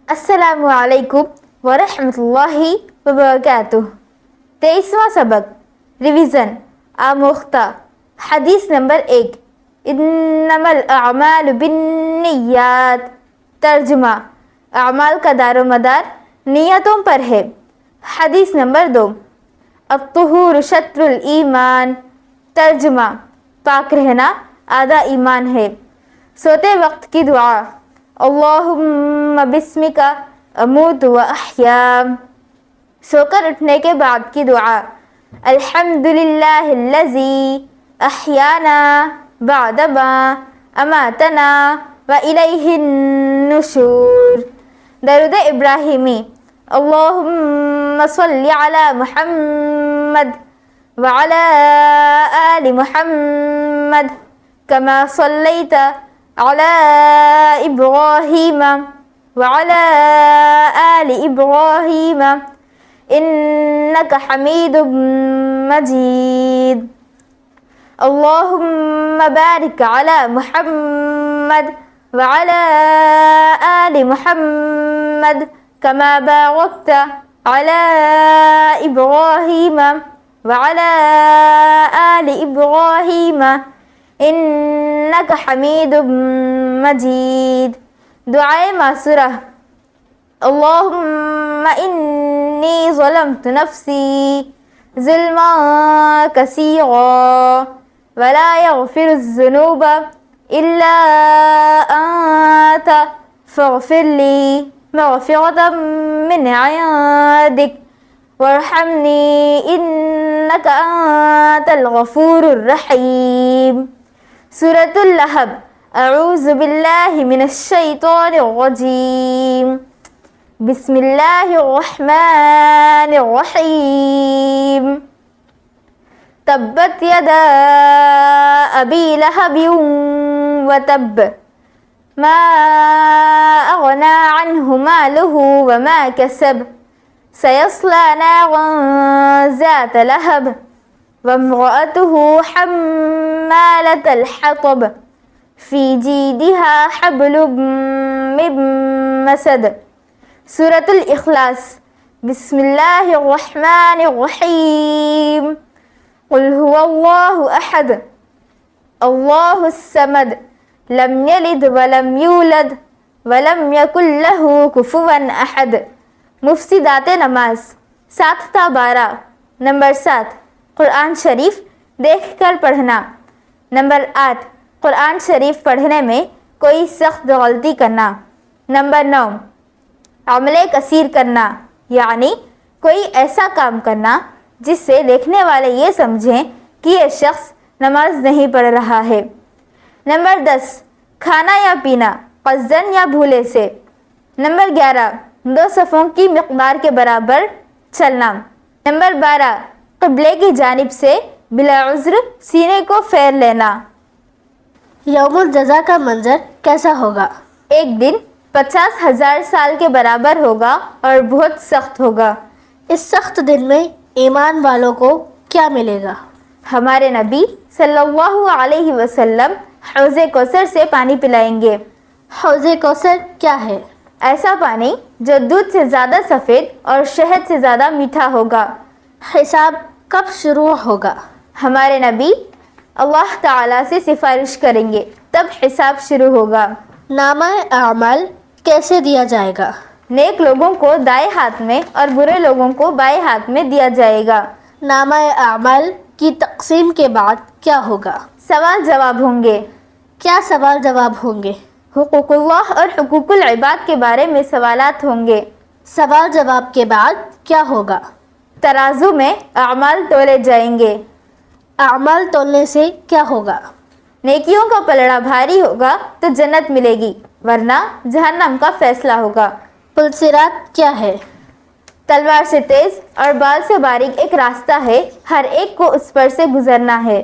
السلام علیکم ورحمۃ اللہ وبرکاتہ۔ 23واں سبق ریویژن آموختہ حدیث نمبر 1 انما الاعمال بالنیات۔ ترجمہ اعمال کا دار و مدار نیتوں پر ہے۔ حدیث نمبر 2 الطہور شطر الایمان۔ ترجمہ پاک رہنا آدھا ایمان ہے۔ سوتے وقت کی دعا اللہم بسمک اموت و احیا۔ سو کر اٹھنے کے بعد کی دعا الحمدللہ الذی احیانا بعد ما اماتنا و الیہ النشور۔ درود ابراہیمی اللہم صلی علی محمد وعلی آل محمد کما صلیت علی ابراہیم وعلی آل ابراہیم انک حمید مجید۔ اللہم بارک علی محمد وعلی آل محمد کما بارکت علی ابراہیم وعلی آل ابراہیم انک حمید مجید۔ دعائے معصورہ اللہم انی ظلمت نفسی ظلما کثیرا ولا یغفر الذنوب الا انت فاغفر لی مغفرة من عندک وارحمنی انک انت الغفور الرحیم۔ سورۃ اللہب اعوذ باللہ من الشیطان الرجیم بسم اللہ الرحمن الرحیم۔ تبت یدا ابی لہب وتب ما اغنی عنہ مالہ وما کسب سیصلی نارا ذات لہب وامرأته حمالة الحطب فی جیدها حبل من مسد۔ سورۃ الاخلاص بسم اللہ الرحمن الرحیم قل هو اللہ احد اللہ الصمد لم یلد ولم یولد ولم یکن لہ کفوا احد۔ مفسدات نماز 7 تا 12۔ نمبر 7 قرآن شریف دیکھ کر پڑھنا۔ نمبر 8 قرآن شریف پڑھنے میں کوئی سخت غلطی کرنا۔ نمبر 9 عمل کثیر کرنا، یعنی کوئی ایسا کام کرنا جس سے دیکھنے والے یہ سمجھیں کہ یہ شخص نماز نہیں پڑھ رہا ہے۔ نمبر 10 کھانا یا پینا قصداً یا بھولے سے۔ نمبر 11 2 صفوں کی مقدار کے برابر چلنا۔ نمبر 12 قبلے کی جانب سے بلا عذر سینے کو پھیر لینا۔ یوم الجزا کا منظر کیسا ہوگا؟ ایک دن 50,000 سال کے برابر ہوگا اور بہت سخت ہوگا۔ اس سخت دن میں ایمان والوں کو کیا ملے گا؟ ہمارے نبی صلی اللہ علیہ وسلم حوض کوثر سے پانی پلائیں گے۔ حوض کوثر کیا ہے؟ ایسا پانی جو دودھ سے زیادہ سفید اور شہد سے زیادہ میٹھا ہوگا۔ حساب کب شروع ہوگا؟ ہمارے نبی اللہ تعالیٰ سے سفارش کریں گے، تب حساب شروع ہوگا۔ نامہ اعمال کیسے دیا جائے گا؟ نیک لوگوں کو دائیں ہاتھ میں اور برے لوگوں کو بائیں ہاتھ میں دیا جائے گا۔ نامہ اعمال کی تقسیم کے بعد کیا ہوگا؟ سوال جواب ہوں گے۔ کیا سوال جواب ہوں گے؟ حقوق اللہ اور حقوق العباد کے بارے میں سوالات ہوں گے۔ سوال جواب کے بعد کیا ہوگا؟ ترازو میں اعمال تولے جائیں گے۔ اعمال تولنے سے کیا ہوگا؟ نیکیوں کا پلڑا بھاری ہوگا تو جنت ملے گی، ورنہ جہنم کا فیصلہ ہوگا۔ پل صراط کیا ہے؟ تلوار سے تیز اور بال سے باریک ایک راستہ ہے، ہر ایک کو اس پر سے گزرنا ہے۔